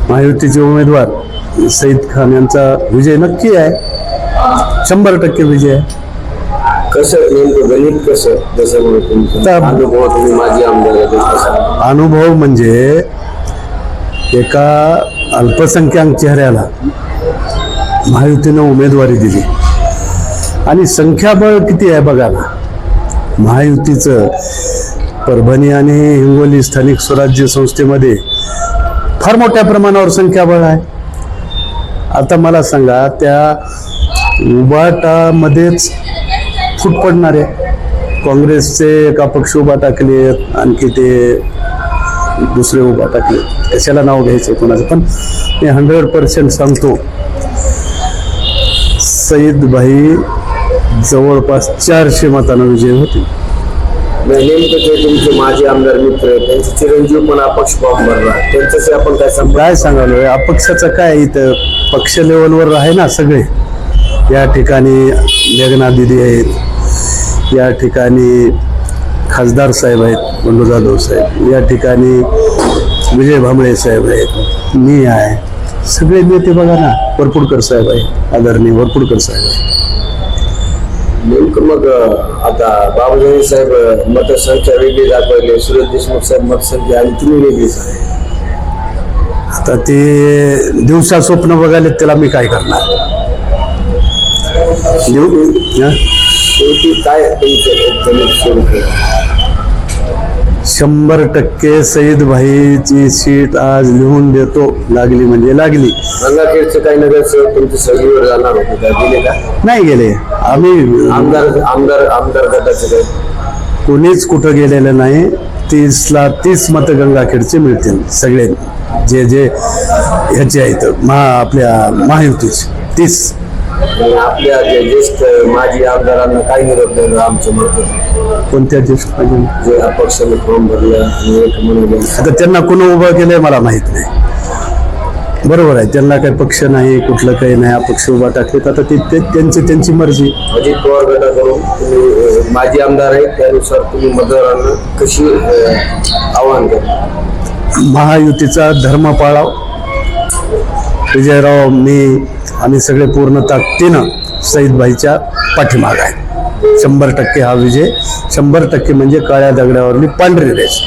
महायुतीचे उमेदवार सईद खान यांचा विजय नक्की आहे, 100% विजय आहे. कसं नेमकं गणित कसं जसं तुमचा अनुभव तुम्ही माझी आमदार अनुभव म्हणजे एका अल्पसंख्याक चेहऱ्याला महायुतीनं उमेदवारी दिली आणि संख्याबळ किती आहे बघा ना. महायुतीचं परभणी आणि हिंगोली स्थानिक स्वराज्य संस्थेमध्ये फार मोठ्या प्रमाणावर संख्याबळ आहे. आता मला सांगा, त्या उबाटामध्येच फूट पडणार आहे. काँग्रेसचे एका पक्ष उभा टाकले, आणखी ते दुसरे उभा टाकले, कशाला नाव घ्यायचं कोणाचं, पण मी 100% सांगतो, सईद भाई जवळपास 400 मतांना विजय होते. नेमकं ते तुमचे माजी आमदार मित्र त्यांचे चिरंजीव पण अपक्ष फॉर्म भरला, त्यांच्याशी आपण काय सांगालोय. अपक्षाचं काय, इथं पक्ष लेवलवर आहे ना सगळे. या ठिकाणी मेघना दिदी आहेत, या ठिकाणी खासदार साहेब आहेत बंडू जाधव साहेब, या ठिकाणी विजय भांबळे साहेब आहेत, मी आहे, सगळे नेते बघा ना. वरपुडकर साहेब आहे, आदरणीय वरपुडकर साहेब आहे. नेमकं मग आता बाबाजानी साहेब मतसंख्या वेगळी दाखवली, सुरेश देशमुख साहेब मतसंख्या आणि तुम्ही वेगळी. आता ते दिवसा स्वप्न बघायला त्याला मी काय करणार. काय 100% सईद भाईची सीट आज लिहून देतो. लागली म्हणजे लागली. गंगाखेडचे काही नगरसेवक तुमच्या सगळीवर जाणार होते का, गेले का? नाही गेले. आम्ही आमदार गटाचे काही कोणीच कुठं गेलेलं नाही. 30ला 30 मतं गंगाखेडचे मिळतील सगळे, जे जे ह्याचे आहेत आपल्या महायुतीचे 30. आपल्या ज्येष्ठ माजी आमदारांना काही निरोप देणं आमचं मत. कोणत्या ज्येष्ठ जे अपक्षाने फॉर्म भरलं आणि एक म्हणून आता त्यांना कोण उभं केलंय मला माहित नाही. बरोबर आहे, त्यांना काही पक्ष नाही, कुठलं काही नाही, अपक्ष उभा टाकलेत. आता ते त्यांची मर्जी. अजित पवार गटाकडून तुम्ही माजी आमदार आहे, त्यानुसार तुम्ही मतदारांना कशी आवाहन करा. महायुतीचा धर्म पाळाव. विजयराव, मी, आम्ही सगळे पूर्ण ताकदीनं सईद भाईच्या पाठीमाग आहे. 100% हा विजय, 100% म्हणजे काळ्या दगडावरली पांढरी रेष.